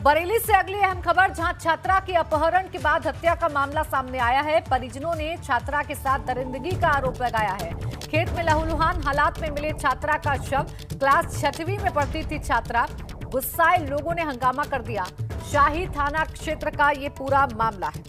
बरेली से अगली अहम खबर, जहां छात्रा के अपहरण के बाद हत्या का मामला सामने आया है। परिजनों ने छात्रा के साथ दरिंदगी का आरोप लगाया है। खेत में लहूलुहान हालात में मिले छात्रा का शव। क्लास 6वीं में पढ़ती थी छात्रा। गुस्साए लोगों ने हंगामा कर दिया। शाही थाना क्षेत्र का ये पूरा मामला है।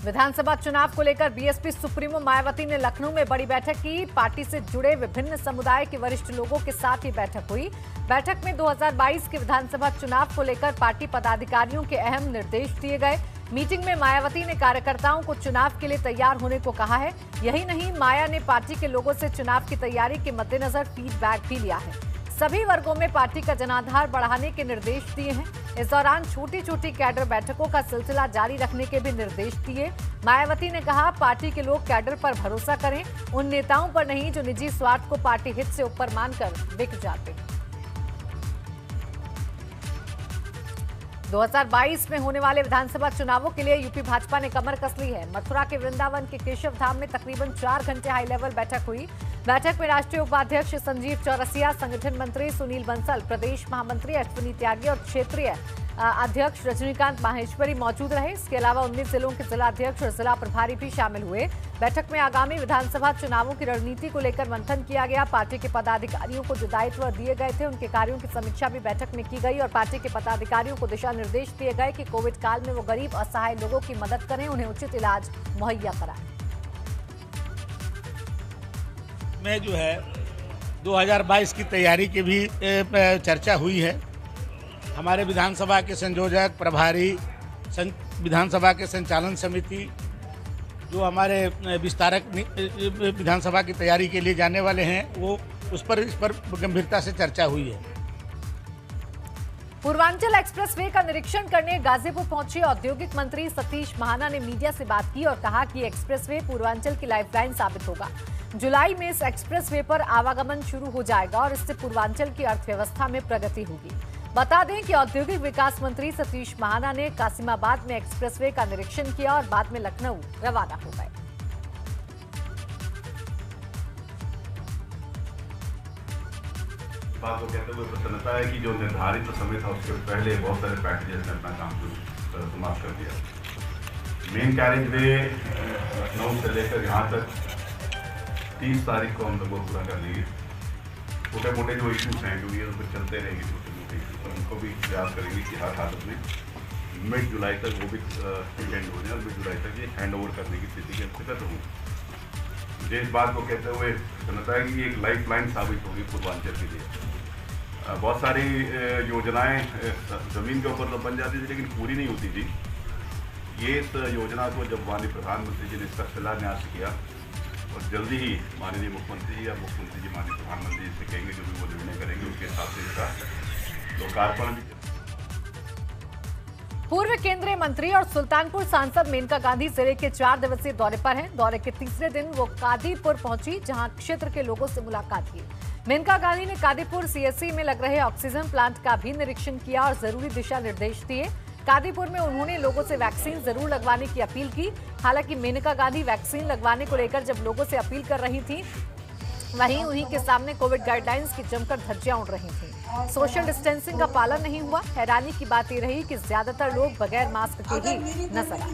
विधानसभा चुनाव को लेकर बीएसपी सुप्रीमो मायावती ने लखनऊ में बड़ी बैठक की। पार्टी से जुड़े विभिन्न समुदाय के वरिष्ठ लोगों के साथ ये बैठक हुई। बैठक में 2022 के विधानसभा चुनाव को लेकर पार्टी पदाधिकारियों के अहम निर्देश दिए गए। मीटिंग में मायावती ने कार्यकर्ताओं को चुनाव के लिए तैयार होने को कहा है। यही नहीं, माया ने पार्टी के लोगों से चुनाव की तैयारी के मद्देनजर फीडबैक भी लिया है। सभी वर्गों में पार्टी का जनाधार बढ़ाने के निर्देश दिए हैं। इस दौरान छोटी छोटी कैडर बैठकों का सिलसिला जारी रखने के भी निर्देश दिए। मायावती ने कहा, पार्टी के लोग कैडर पर भरोसा करें, उन नेताओं पर नहीं जो निजी स्वार्थ को पार्टी हित से ऊपर मानकर बिक जाते हैं। 2022 में होने वाले विधानसभा चुनावों के लिए यूपी भाजपा ने कमर कस ली है। मथुरा के वृंदावन के केशव धाम में तकरीबन 4 घंटे हाई लेवल बैठक हुई। बैठक में राष्ट्रीय उपाध्यक्ष संजीव चौरसिया, संगठन मंत्री सुनील बंसल, प्रदेश महामंत्री अश्विनी त्यागी और क्षेत्रीय अध्यक्ष रजनीकांत माहेश्वरी मौजूद रहे। इसके अलावा 19 जिलों के जिलाध्यक्ष और जिला प्रभारी भी शामिल हुए। बैठक में आगामी विधानसभा चुनावों की रणनीति को लेकर मंथन किया गया। पार्टी के पदाधिकारियों को जो दायित्व दिए गए थे, उनके कार्यों की समीक्षा भी बैठक में की गई और पार्टी के पदाधिकारियों को दिशा निर्देश दिए गए कि कोविड काल में वो गरीब असहाय लोगों की मदद करें, उन्हें उचित इलाज मुहैया कराएं। में जो है 2022 की तैयारी की भी चर्चा हुई है। हमारे विधानसभा के संयोजक, प्रभारी, विधानसभा के संचालन समिति, जो हमारे विस्तारक विधानसभा की तैयारी के लिए जाने वाले हैं, वो इस पर गंभीरता से चर्चा हुई है। पूर्वांचल एक्सप्रेसवे का निरीक्षण करने गाजीपुर पहुंचे औद्योगिक मंत्री सतीश महाना ने मीडिया से बात की और कहा कि एक्सप्रेसवे पूर्वांचल की लाइफलाइन साबित होगा। जुलाई में इस एक्सप्रेसवे पर आवागमन शुरू हो जाएगा और इससे पूर्वांचल की अर्थव्यवस्था में प्रगति होगी। बता दें कि औद्योगिक विकास मंत्री सतीश महाना ने कासिमाबाद में एक्सप्रेसवे का निरीक्षण किया और बाद में लखनऊ रवाना हो गए। बात को कहते हुए प्रसन्नता है कि जो निर्धारित समय था उसके पहले बहुत सारे पैकेजेस ने अपना काम समाप्त कर दिया। मेन कैरेज वे लखनऊ से लेकर यहाँ तक 30 तारीख को हम लोग पूरा कर लेंगे। छोटे मोटे जो इश्यूज हैं, जो ये उन पर चलते रहेंगे, छोटे मोटे इश्यूज पर उनको भी प्रयास करेंगे कि हर हालत में मिड जुलाई तक वो भी एंड हो जाए और मिड जुलाई तक ये हैंड ओवर करने की स्थिति के अंतर्गत हों। मुझे इस बात को कहते हुए प्रसन्नता है कि एक लाइफ लाइन साबित होगी पूर्वांचल के लिए। बहुत सारी योजनाएं ज़मीन के ऊपर तो बन जाती थी लेकिन पूरी नहीं होती थी। ये इस योजना को जब माननीय प्रधानमंत्री जी ने इसका शिलान्यास किया और जल्दी ही माननीय मुख्यमंत्री जी या मुख्यमंत्री जी माननीय प्रधानमंत्री जी से कहेंगे, जो भी वो निर्णय करेंगे उसके हिसाब से इसका लोकार्पण भी। पूर्व केंद्रीय मंत्री और सुल्तानपुर सांसद मेनका गांधी जिले के 4 दिवसीय दौरे पर हैं। दौरे के तीसरे दिन वो कादीपुर पहुंची, जहां क्षेत्र के लोगों से मुलाकात की। मेनका गांधी ने कादीपुर सीएससी में लग रहे ऑक्सीजन प्लांट का भी निरीक्षण किया और जरूरी दिशा निर्देश दिए। कादीपुर में उन्होंने लोगों से वैक्सीन जरूर लगवाने की अपील की। हालांकि मेनका गांधी वैक्सीन लगवाने को लेकर जब लोगों से अपील कर रही थी, वहीं उन्हीं के सामने कोविड गाइडलाइंस की जमकर धज्जियां उड़ रही थी। सोशल डिस्टेंसिंग का पालन नहीं हुआ। हैरानी की बात ये रही कि ज्यादातर लोग बगैर मास्क के ही नजर आए।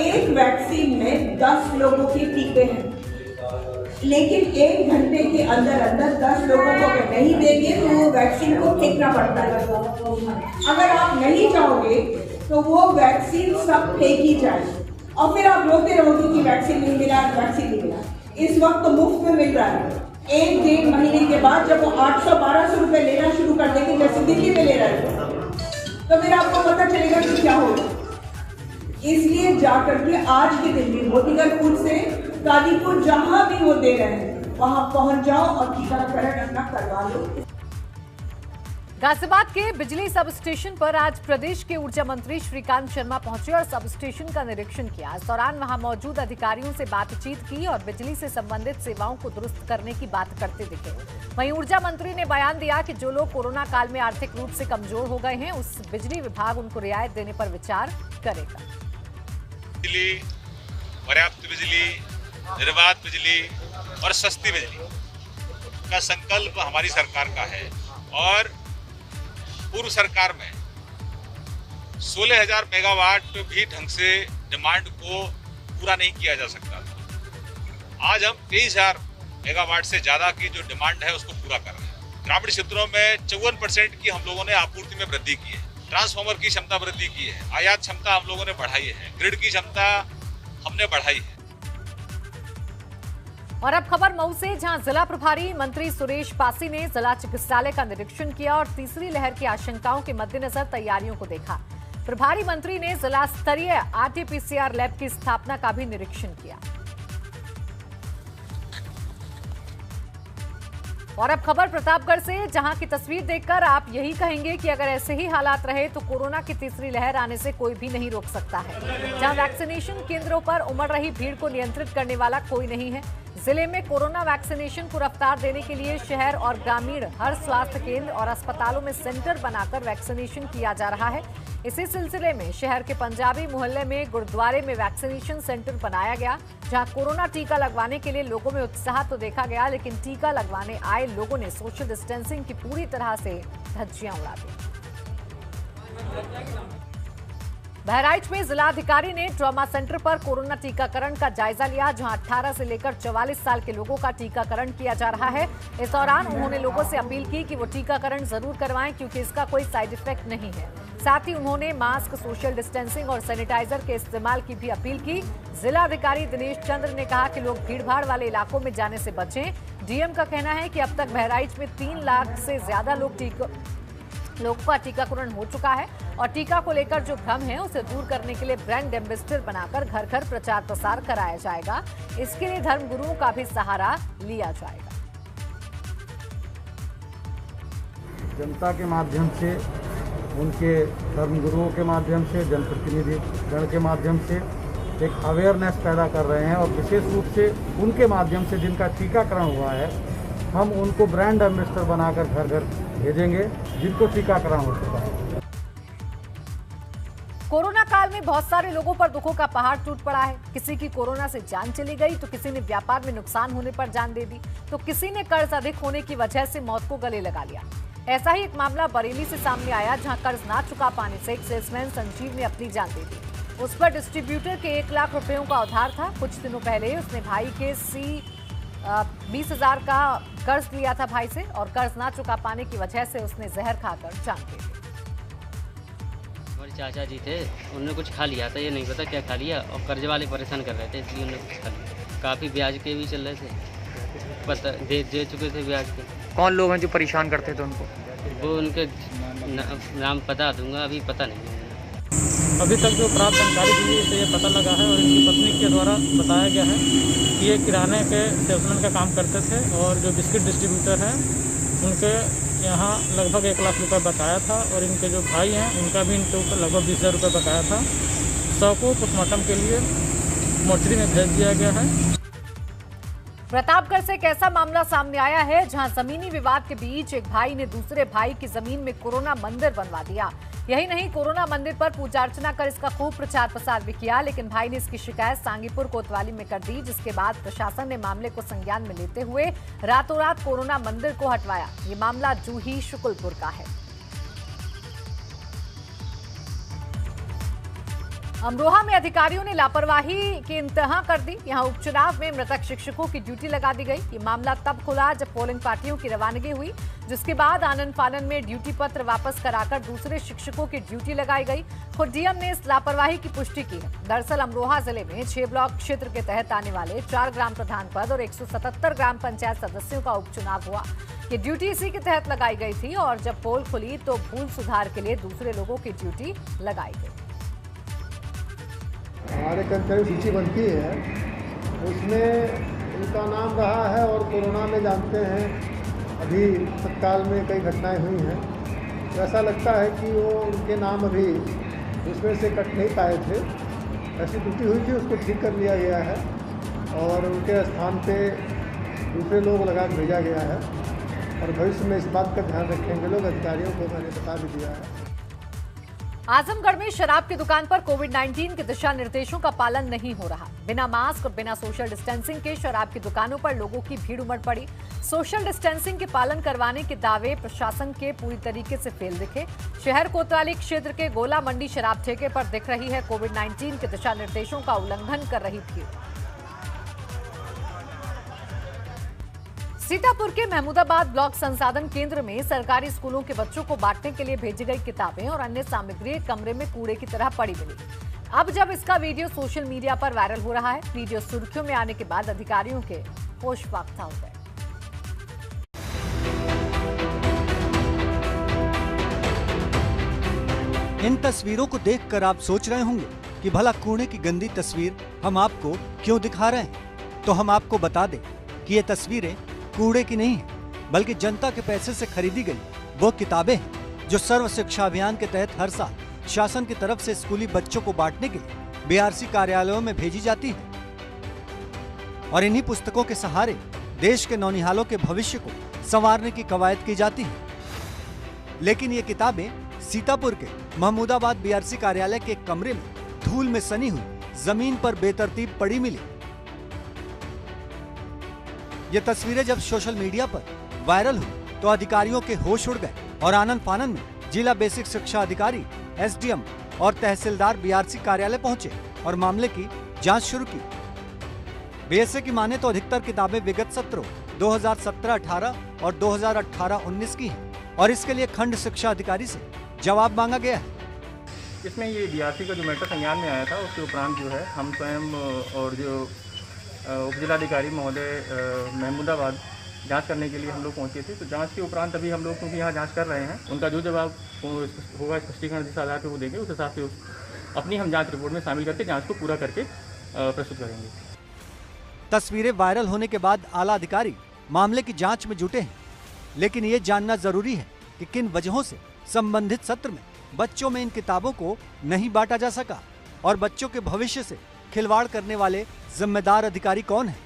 एक वैक्सीन में 10 लोगों के टीके हैं, लेकिन 1 घंटे के अंदर अंदर 10 लोगों को अगर नहीं देंगे तो वो वैक्सीन को फेंकना पड़ता है। अगर आप नहीं चाहोगे तो वो वैक्सीन सब फेंकी जाए और फिर आप रोते रहोगे कि वैक्सीन नहीं मिला, वैक्सीन नहीं मिला। इस वक्त तो मुफ्त में मिल रहा है। 1-1.5 महीने के बाद जब वो 800-1200 रुपए लेना शुरू कर देंगे, जैसे दिल्ली में ले रहे थे, तो फिर आपको पता चलेगा कि क्या होगा। इसलिए जाकर के आज के दिन भी मोतीगढ़ से कादीपुर जहां भी वो दे रहे हैं वहां पहुंच जाओ और टीकाकरण अपना करवा लो। गाजियाबाद के बिजली सब स्टेशन पर आज प्रदेश के ऊर्जा मंत्री श्रीकांत शर्मा पहुंचे और सब स्टेशन का निरीक्षण किया। इस दौरान वहां मौजूद अधिकारियों से बातचीत की और बिजली से संबंधित सेवाओं को दुरुस्त करने की बात करते दिखे। वहीं ऊर्जा मंत्री ने बयान दिया कि जो लोग कोरोना काल में आर्थिक रूप से कमजोर हो गए हैं, उस बिजली विभाग उनको रियायत देने पर विचार करेगा। बिजली, पर्याप्त बिजली, निर्बाध बिजली और सस्ती बिजली का संकल्प हमारी सरकार का है। और पूर्व सरकार में 16,000 मेगावाट भी ढंग से डिमांड को पूरा नहीं किया जा सकता था। आज हम 23,000 मेगावाट से ज़्यादा की जो डिमांड है उसको पूरा कर रहे हैं। ग्रामीण क्षेत्रों में 54% की हम लोगों ने आपूर्ति में वृद्धि की है। ट्रांसफार्मर की क्षमता वृद्धि की है। आयात क्षमता हम लोगों ने बढ़ाई है। ग्रिड की क्षमता हमने बढ़ाई है। और अब खबर मऊ से, जहां जिला प्रभारी मंत्री सुरेश पासी ने जिला चिकित्सालय का निरीक्षण किया और तीसरी लहर की आशंकाओं के मद्देनजर तैयारियों को देखा। प्रभारी मंत्री ने जिला स्तरीय RT-PCR लैब की स्थापना का भी निरीक्षण किया। और अब खबर प्रतापगढ़ से, जहां की तस्वीर देखकर आप यही कहेंगे कि अगर ऐसे ही हालात रहे तो कोरोना की तीसरी लहर आने से कोई भी नहीं रोक सकता है। जहां वैक्सीनेशन केंद्रों पर उमड़ रही भीड़ को नियंत्रित करने वाला कोई नहीं है। जिले में कोरोना वैक्सीनेशन को रफ्तार देने के लिए शहर और ग्रामीण हर स्वास्थ्य केंद्र और अस्पतालों में सेंटर बनाकर वैक्सीनेशन किया जा रहा है। इसी सिलसिले में शहर के पंजाबी मोहल्ले में गुरुद्वारे में वैक्सीनेशन सेंटर बनाया गया, जहां कोरोना टीका लगवाने के लिए लोगों में उत्साह तो देखा गया, लेकिन टीका लगवाने आए लोगों ने सोशल डिस्टेंसिंग की पूरी तरह से धज्जियां उड़ा दी। बहराइच में जिलाधिकारी ने ट्रॉमा सेंटर पर कोरोना टीकाकरण का जायजा लिया, जहां 18 से लेकर 44 साल के लोगों का टीकाकरण किया जा रहा है। इस दौरान उन्होंने लोगों से अपील की कि वो टीकाकरण जरूर करवाएं, क्योंकि इसका कोई साइड इफेक्ट नहीं है। साथ ही उन्होंने मास्क, सोशल डिस्टेंसिंग और सैनिटाइजर के इस्तेमाल की भी अपील की। जिलाधिकारी दिनेश चंद्र ने कहा कि लोग भीड़भाड़ वाले इलाकों में जाने से बचें। डीएम का कहना है कि अब तक बहराइच में 3 लाख से ज्यादा लोगों का टीकाकरण हो चुका है और टीका को लेकर जो भ्रम है उसे दूर करने के लिए ब्रांड एम्बेसडर बनाकर घर घर प्रचार प्रसार कराया जाएगा। इसके लिए धर्मगुरुओं का भी सहारा लिया जाएगा। जनता के माध्यम से, उनके धर्मगुरुओं के माध्यम से, जनप्रतिनिधि गण के माध्यम से एक अवेयरनेस पैदा कर रहे हैं और विशेष रूप से उनके माध्यम से जिनका टीकाकरण हुआ है, हम उनको ब्रांड एम्बेसडर बनाकर घर घर भेजेंगे जिनको टीकाकरण हो चुका है। कोरोना काल में बहुत सारे लोगों पर दुखों का पहाड़ टूट पड़ा है। किसी की कोरोना से जान चली गई तो किसी ने व्यापार में नुकसान होने पर जान दे दी, तो किसी ने कर्ज अधिक होने की वजह से मौत को गले लगा लिया। ऐसा ही एक मामला बरेली से सामने आया, जहां कर्ज ना चुका पाने से एक सेल्समैन संजीव ने अपनी जान दे दी। उस पर डिस्ट्रीब्यूटर के 1 लाख रुपयों का उधार था। कुछ दिनों पहले उसने भाई के 20,000 का कर्ज लिया था भाई से, और कर्ज ना चुका पाने की वजह से उसने जहर खाकर जान दे दी। हमारे चाचा जी थे, उन्होंने कुछ खा लिया था, ये नहीं पता क्या खा लिया, और कर्ज वाले परेशान कर रहे थे इसलिए उन्होंने कुछ खा लिया। काफ़ी ब्याज के भी चल रहे थे, पता दे चुके थे ब्याज के। कौन लोग हैं जो परेशान करते थे उनको? वो उनके नाम बता दूंगा, अभी पता नहीं है। अभी तक जो प्राप्त जानकारी दी से ये पता लगा है और इनकी पत्नी के द्वारा बताया गया है कि ये किराने के सेल्समैन का काम करते थे और जो बिस्किट डिस्ट्रीब्यूटर हैं उनके यहाँ लगभग 1 लाख रुपए बकाया था, और इनके जो भाई हैं उनका भी इनके ऊपर लगभग 20,000 रुपये बकाया था। सबको पोस्टमार्टम के लिए मोर्चरी में भेज दिया गया है। प्रतापगढ़ से एक ऐसा मामला सामने आया है, जहां जमीनी विवाद के बीच एक भाई ने दूसरे भाई की जमीन में कोरोना मंदिर बनवा दिया। यही नहीं, कोरोना मंदिर पर पूजा अर्चना कर इसका खूब प्रचार प्रसार भी किया, लेकिन भाई ने इसकी शिकायत सांगीपुर कोतवाली में कर दी, जिसके बाद प्रशासन ने मामले को संज्ञान में लेते हुए रातों रात कोरोना मंदिर को हटवाया। ये मामला जूही शुक्लपुर का है। अमरोहा में अधिकारियों ने लापरवाही की इंतहा कर दी। यहां उपचुनाव में मृतक शिक्षकों की ड्यूटी लगा दी गई। ये मामला तब खुला जब पोलिंग पार्टियों की रवानगी हुई, जिसके बाद आनन फानन में ड्यूटी पत्र वापस कराकर दूसरे शिक्षकों की ड्यूटी लगाई गई। खुद डीएम ने इस लापरवाही की पुष्टि की है। दरअसल अमरोहा जिले में 6 ब्लॉक क्षेत्र के तहत आने वाले 4 ग्राम प्रधान पद और 177 ग्राम पंचायत सदस्यों का उपचुनाव हुआ। ये ड्यूटी इसी के तहत लगाई गई थी, और जब पोल खुली तो भूल सुधार के लिए दूसरे लोगों की ड्यूटी लगाई गई। हमारे कर्मचारी सूची बनती है, उसमें उनका नाम रहा है, और कोरोना में जानते हैं अभी तत्काल में कई घटनाएं हुई हैं, तो ऐसा लगता है कि वो उनके नाम अभी उसमें से कट नहीं पाए थे। ऐसी त्रुटि हुई थी, उसको ठीक कर लिया गया है और उनके स्थान पे दूसरे लोग लगा के भेजा गया है, और भविष्य में इस बात का ध्यान रखेंगे लोग। अधिकारियों को मैंने बता भी दिया है। आजमगढ़ में शराब की दुकान पर कोविड-19 के दिशा निर्देशों का पालन नहीं हो रहा। बिना मास्क और बिना सोशल डिस्टेंसिंग के शराब की दुकानों पर लोगों की भीड़ उमड़ पड़ी। सोशल डिस्टेंसिंग के पालन करवाने के दावे प्रशासन के पूरी तरीके से फेल दिखे। शहर कोतवाली क्षेत्र के गोला मंडी शराब ठेके पर दिख रही है कोविड-19 के दिशा निर्देशों का उल्लंघन कर रही भीड़। सीतापुर के महमूदाबाद ब्लॉक संसाधन केंद्र में सरकारी स्कूलों के बच्चों को बांटने के लिए भेजी गई किताबें और अन्य सामग्री कमरे में कूड़े की तरह पड़ी मिली। अब जब इसका वीडियो सोशल मीडिया पर वायरल हो रहा है, वीडियो सुर्खियों में आने के बाद अधिकारियों के होश फाख्ता हो गए। इन तस्वीरों को देखकर आप सोच रहे होंगे कि भला कूड़े की गंदी तस्वीर हम आपको क्यों दिखा रहे हैं। तो हम आपको बता दें कि ये तस्वीरें कूड़े की नहीं है, बल्कि जनता के पैसे से खरीदी गई वो किताबें हैं जो सर्व शिक्षा अभियान के तहत हर साल शासन की तरफ से स्कूली बच्चों को बांटने के लिए बीआरसी कार्यालयों में भेजी जाती है। और इन्हीं पुस्तकों के सहारे देश के नौनिहालों के भविष्य को संवारने की कवायद की जाती है। लेकिन ये किताबें सीतापुर के महमूदाबाद बीआरसी कार्यालय के एक कमरे में धूल में सनी हुई जमीन पर बेतरतीब पड़ी मिली। ये तस्वीरें जब सोशल मीडिया पर वायरल हुई तो अधिकारियों के होश उड़ गए और आनंद फानन में जिला बेसिक शिक्षा अधिकारी, एसडीएम और तहसीलदार बीआरसी कार्यालय पहुंचे और मामले की जांच शुरू की। बीएसए की माने तो अधिकतर किताबें विगत सत्रों 2017-18 और 2018-19 की हैं और इसके लिए खंड शिक्षा अधिकारी से जवाब मांगा गया है। इसमें ये बीआरसी का जो मैटर संज्ञान में आया था उसके उपरांत जो है हम स्वयं और जो उप जिलाधिकारी महोदय महमूदाबाद जांच करने के लिए हम लोग पहुंचे थे। तो जांच के उपरांत अभी हम लोग क्योंकि यहाँ जांच कर रहे हैं, उनका जो जवाब होगा स्पष्टीकरण जिस आधार पर वो देंगे उस हिसाब से अपनी हम जांच रिपोर्ट में शामिल करके जांच को पूरा करके प्रस्तुत करेंगे। तस्वीरें वायरल होने के बाद आला अधिकारी मामले की जांच में जुटे हैं, लेकिन ये जानना जरूरी है कि किन वजहों से संबंधित सत्र में बच्चों में इन किताबों को नहीं बांटा जा सका और बच्चों के भविष्य से खिलवाड़ करने वाले जिम्मेदार अधिकारी कौन है।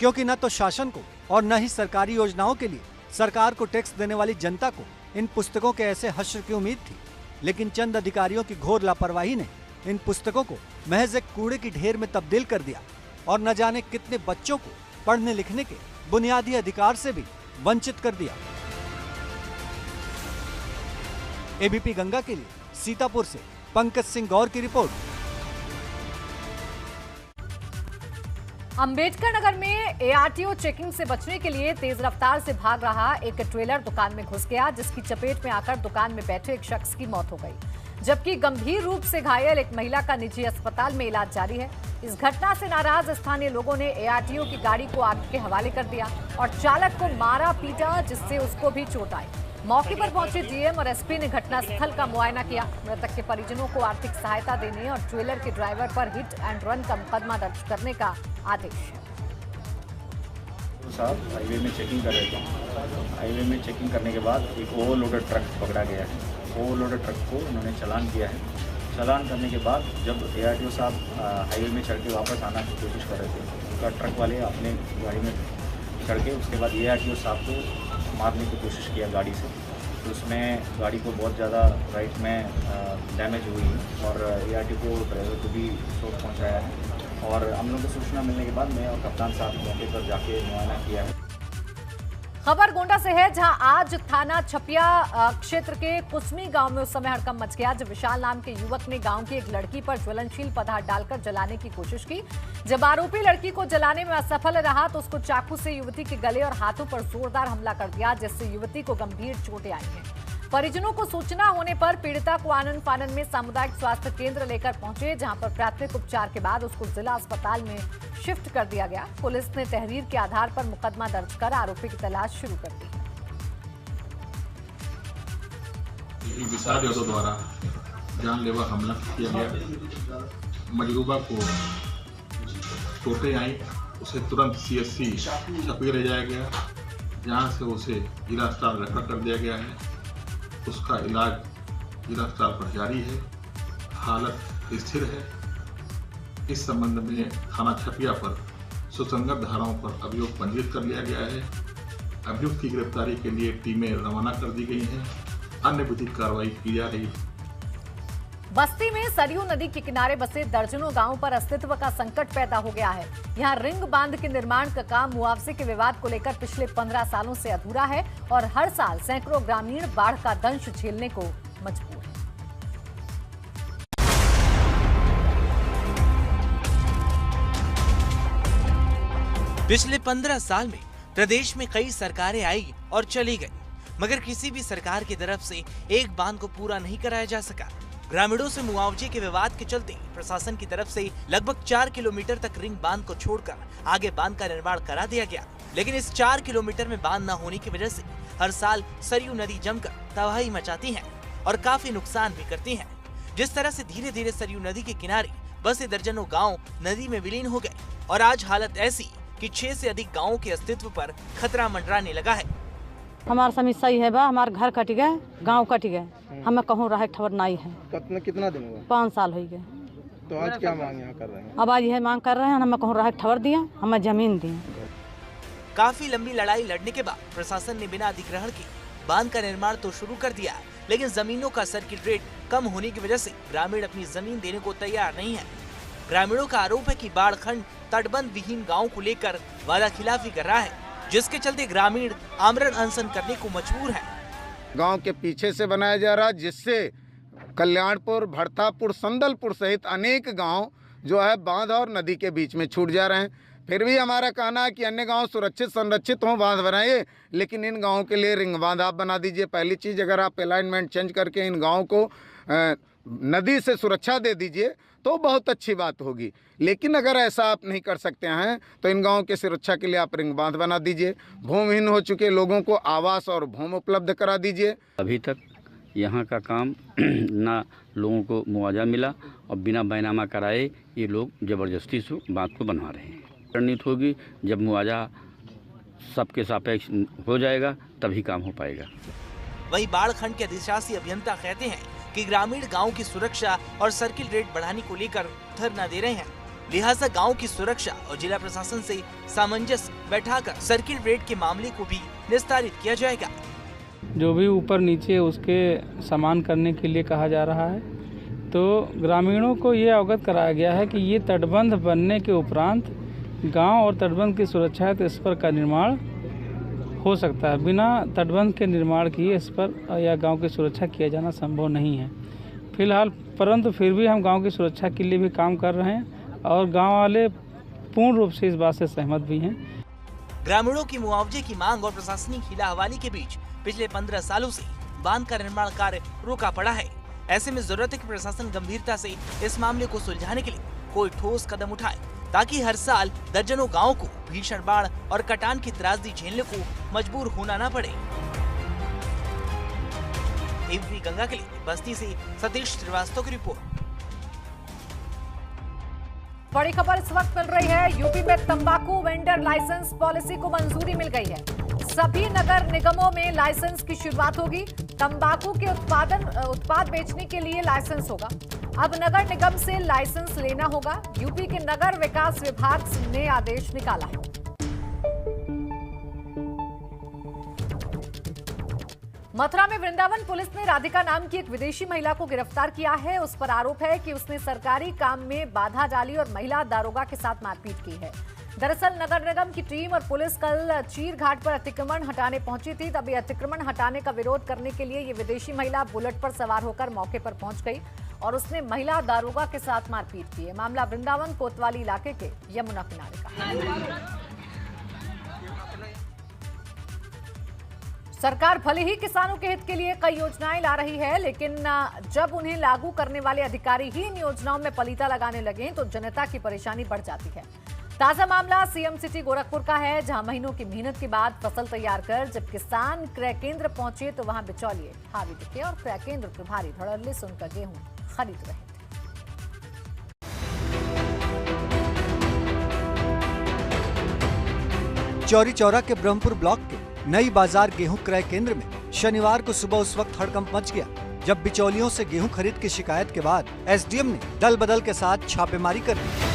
क्योंकि न तो शासन को और न ही सरकारी योजनाओं के लिए सरकार को टैक्स देने वाली जनता को इन पुस्तकों के ऐसे हश्र की उम्मीद थी, लेकिन चंद अधिकारियों की घोर लापरवाही ने इन पुस्तकों को महज एक कूड़े की ढेर में तब्दील कर दिया और न जाने कितने बच्चों को पढ़ने लिखने के बुनियादी अधिकार से भी वंचित कर दिया। एबीपी गंगा के लिए सीतापुर से पंकज सिंह गौर की रिपोर्ट। अंबेडकर नगर में एआरटीओ चेकिंग से बचने के लिए तेज रफ्तार से भाग रहा एक ट्रेलर दुकान में घुस गया, जिसकी चपेट में आकर दुकान में बैठे एक शख्स की मौत हो गई, जबकि गंभीर रूप से घायल एक महिला का निजी अस्पताल में इलाज जारी है। इस घटना से नाराज स्थानीय लोगों ने एआरटीओ की गाड़ी को आग के हवाले कर दिया और चालक को मारा पीटा, जिससे उसको भी चोट आई। मौके पर पहुंचे डीएम और एसपी ने घटनास्थल का मुआयना किया। मृतक के परिजनों को आर्थिक सहायता देने और ट्रेलर के ड्राइवर पर हिट एंड रन का मुकदमा दर्ज करने का आदेश है। साहब हाईवे में चेकिंग कर रहे थे। हाईवे में चेकिंग करने के बाद एक ओवरलोडेड ट्रक पकड़ा गया है। ओवरलोडेड ट्रक को उन्होंने चालान किया है। चालान करने के बाद जब एआरटीओ साहब हाईवे में चढ़ के वापस आना की कोशिश कर रहे थे, उनका ट्रक वाले अपने गाड़ी में चढ़ के उसके बाद एआरटीओ साहब को मारने की कोशिश किया गाड़ी से। तो उसमें गाड़ी को बहुत ज़्यादा राइट में डैमेज हुई और एआरटीओ को ड्राइवर को भी चोट पहुँचाया है। और हम लोगों को सूचना मिलने के बाद मैं और कप्तान साहब मौके पर जाके मुआयना किया है। खबर गोंडा से है, जहां आज थाना छपिया क्षेत्र के कुसमी गांव में उस समय हड़कंप मच गया जब विशाल नाम के युवक ने गांव की एक लड़की पर ज्वलनशील पदार्थ डालकर जलाने की कोशिश की। जब आरोपी लड़की को जलाने में असफल रहा तो उसको चाकू से युवती के गले और हाथों पर जोरदार हमला कर दिया, जिससे युवती को गंभीर चोटें आई हैं। परिजनों को सूचना होने पर पीड़िता को आनंद फानन में सामुदायिक स्वास्थ्य केंद्र लेकर पहुंचे, जहां पर प्राथमिक उपचार के बाद उसको जिला अस्पताल में शिफ्ट कर दिया गया। पुलिस ने तहरीर के आधार पर मुकदमा दर्ज कर आरोपी की तलाश शुरू कर दी। विशाल यादव द्वारा जानलेवा हमला किया गया। मजरूबा को चोटें आई, उसे तुरंत सीएससी छपिया ले जाया गया, जहां से उसे जिला अस्पताल रेफर कर दिया गया है। उसका इलाज जिला अस्पताल पर जारी है, हालत स्थिर है। इस संबंध में थाना छपिया पर सुसंगत धाराओं पर अभियोग पंजीकृत कर लिया गया है। अभियुक्त की गिरफ्तारी के लिए टीमें रवाना कर दी गई हैं। अन्य विधिक कार्रवाई की जा रही है। बस्ती में सरयू नदी के किनारे बसे दर्जनों गांवों पर अस्तित्व का संकट पैदा हो गया है। यहां रिंग बांध के निर्माण का काम मुआवजे के विवाद को लेकर पिछले 15 सालों से अधूरा है और हर साल सैकड़ों ग्रामीण बाढ़ का दंश झेलने को मजबूर है। पिछले 15 साल में प्रदेश में कई सरकारें आई और चली गई, मगर किसी भी सरकार की तरफ से एक बांध को पूरा नहीं कराया जा सका। ग्रामीणों से मुआवजे के विवाद के चलते प्रशासन की तरफ से लगभग 4 किलोमीटर तक रिंग बांध को छोड़कर आगे बांध का निर्माण करा दिया गया, लेकिन इस 4 किलोमीटर में बांध न होने की वजह से हर साल सरयू नदी जमकर तबाही मचाती है और काफी नुकसान भी करती है। जिस तरह से धीरे धीरे सरयू नदी के किनारे बसे दर्जनों गाँव नदी में विलीन हो गए और आज हालत ऐसी कि 6 से अधिक गांवों के अस्तित्व पर खतरा मंडराने लगा है। हमारा समस्या ही है बा, हमारे घर कट गए, गांव कट गए, हमें कहूँ रहे खबर नहीं है। कितना दिन हुआ? 5 साल हो गए। तो आज क्या मांग यहाँ कर रहे हैं? अब आज यह मांग कर रहे हैं, हमें कहूँ रहे खबर दिया, हमें जमीन दी। काफी लंबी लड़ाई लड़ने के बाद प्रशासन ने बिना अधिग्रहण के बांध का निर्माण तो शुरू कर दिया, लेकिन जमीनों का सर्किट रेट कम होने की वजह से ग्रामीण अपनी जमीन देने को तैयार नहीं है। ग्रामीणों का आरोप है कि बाढ़ खंड तटबंध विहीन गाँव को लेकर वादा खिलाफी कर रहा है, जिसके चलते ग्रामीण आमरण अनशन करने को मजबूर है। गांव के पीछे से बनाया जा रहा है, जिससे कल्याणपुर, भरतापुर, संदलपुर सहित अनेक गांव जो है बांध और नदी के बीच में छूट जा रहे हैं। फिर भी हमारा कहना है कि अन्य गांव सुरक्षित संरक्षित हों, बांध बनाइए, लेकिन इन गांवों के लिए रिंग बांध आप बना दीजिए। पहली चीज़, अगर आप अलाइनमेंट चेंज करके इन गाँव को नदी से सुरक्षा दे दीजिए तो बहुत अच्छी बात होगी, लेकिन अगर ऐसा आप नहीं कर सकते हैं तो इन गाँव की सुरक्षा के लिए आप रिंग बांध बना दीजिए। भूमिहीन हो चुके लोगों को आवास और भूमि उपलब्ध करा दीजिए। अभी तक यहाँ का काम ना लोगों को मुआवजा मिला और बिना बैनामा कराए ये लोग ज़बरदस्ती से बांध को बनवा रहे हैं। रणनीति होगी, जब मुआवजा सबके सापेक्ष हो जाएगा तभी काम हो पाएगा। वहीं बाढ़ खंड के अधिशासी अभियंता कहते हैं कि ग्रामीण गांव की सुरक्षा और सर्किल रेट बढ़ाने को लेकर धरना दे रहे हैं, लिहाजा गांव की सुरक्षा और जिला प्रशासन से सामंजस्य बैठाकर सर्किल रेट के मामले को भी निस्तारित किया जाएगा। जो भी ऊपर नीचे उसके समान करने के लिए कहा जा रहा है, तो ग्रामीणों को ये अवगत कराया गया है कि ये तटबंध बनने के उपरांत गांव और तटबंध की सुरक्षा है तो इस पर का निर्माण हो सकता है। बिना तटबंध के निर्माण किए इस पर या गांव की सुरक्षा किया जाना संभव नहीं है फिलहाल, परंतु फिर भी हम गांव की सुरक्षा के लिए भी काम कर रहे हैं और गांव वाले पूर्ण रूप से इस बात से सहमत भी हैं। ग्रामीणों की मुआवजे की मांग और प्रशासनिक हिला-हवाली के बीच पिछले 15 सालों से बांध का निर्माण कार्य रोका पड़ा है। ऐसे में जरूरत है कि प्रशासन गंभीरता से इस मामले को सुलझाने के लिए कोई ठोस कदम उठाए, ताकि हर साल दर्जनों गांवों को भीषण बाढ़ और कटान की त्रासदी झेलने को मजबूर होना न पड़े। एबीपी गंगा के लिए बस्ती से सतीश श्रीवास्तव की रिपोर्ट। बड़ी खबर इस वक्त मिल रही है। यूपी में तंबाकू वेंडर लाइसेंस पॉलिसी को मंजूरी मिल गई है। सभी नगर निगमों में लाइसेंस की शुरुआत होगी। तंबाकू के उत्पाद बेचने के लिए लाइसेंस होगा। अब नगर निगम से लाइसेंस लेना होगा। यूपी के नगर विकास विभाग ने आदेश निकाला है। मथुरा में वृंदावन पुलिस ने राधिका नाम की एक विदेशी महिला को गिरफ्तार किया है। उस पर आरोप है कि उसने सरकारी काम में बाधा डाली और महिला दारोगा के साथ मारपीट की है। दरअसल नगर निगम की टीम और पुलिस कल चीर घाट पर अतिक्रमण हटाने पहुंची थी। तभी अतिक्रमण हटाने का विरोध करने के लिए ये विदेशी महिला बुलेट पर सवार होकर मौके पर पहुंच गई और उसने महिला दारोगा के साथ मारपीट की है। मामला वृंदावन कोतवाली इलाके के यमुना किनारे का है। सरकार भले ही किसानों के हित के लिए कई योजनाएं ला रही है, लेकिन जब उन्हें लागू करने वाले अधिकारी ही इन योजनाओं में पलीता लगाने लगे तो जनता की परेशानी बढ़ जाती है। ताजा मामला सीएम सिटी गोरखपुर का है, जहां महीनों की मेहनत के बाद फसल तैयार कर जब किसान क्रय केंद्र पहुंचे तो वहां बिचौलिए हावी दिखे और क्रय केंद्र प्रभारी धड़ल्ले से उनका गेहूं खरीद रहे थे। चौरी चौरा के ब्रह्मपुर ब्लॉक के नई बाजार गेहूं क्रय केंद्र में शनिवार को सुबह उस वक्त हड़कंप मच गया जब बिचौलियों से गेहूं खरीद की शिकायत के बाद एसडीएम ने दल बदल के साथ छापेमारी कर दी।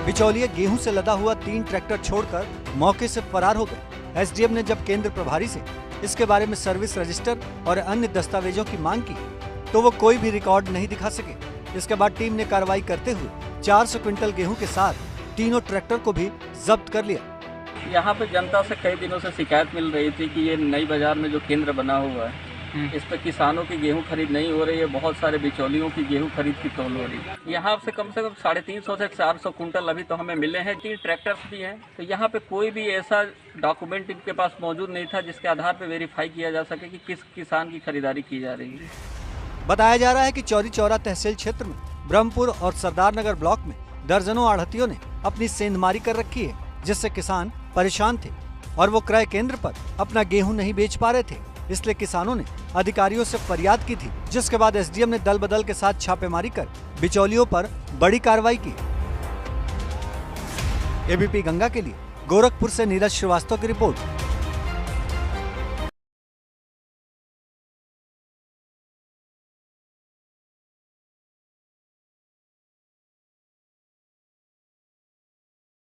बिचौलिए गेहूं से लदा हुआ 3 ट्रैक्टर छोड़कर मौके से फरार हो गए। एसडीएम ने जब केंद्र प्रभारी से इसके बारे में सर्विस रजिस्टर और अन्य दस्तावेजों की मांग की तो वो कोई भी रिकॉर्ड नहीं दिखा सके। इसके बाद टीम ने कार्रवाई करते हुए 400 क्विंटल गेहूं के साथ तीनों ट्रैक्टर को भी जब्त कर लिया। यहाँ पे जनता से कई दिनों से शिकायत मिल रही थी कि ये नई बाजार में जो केंद्र बना हुआ है इस पर किसानों की गेहूं खरीद नहीं हो रही है, बहुत सारे बिचौलियों की गेहूं खरीद की तौल हो रही है। यहाँ से कम 350 से 400 कुंटल अभी तो हमें मिले हैं। 3 ट्रैक्टर्स भी हैं, तो यहाँ पे कोई भी ऐसा डॉक्यूमेंट इनके पास मौजूद नहीं था जिसके आधार पर वेरीफाई किया जा सके कि किस किसान की खरीदारी की जा रही है। बताया जा रहा है कि चौरी चौरा तहसील क्षेत्र में ब्रह्मपुर और सरदारनगर ब्लॉक में दर्जनों आढ़तियों ने अपनी सेंधमारी कर रखी है, जिससे किसान परेशान थे और वो क्रय केंद्र पर अपना गेहूं नहीं बेच पा रहे थे। इसलिए किसानों ने अधिकारियों से फरियाद की थी, जिसके बाद एसडीएम ने दल बदल के साथ छापेमारी कर बिचौलियों पर बड़ी कार्रवाई की। एबीपी गंगा के लिए गोरखपुर से नीरज श्रीवास्तव की रिपोर्ट।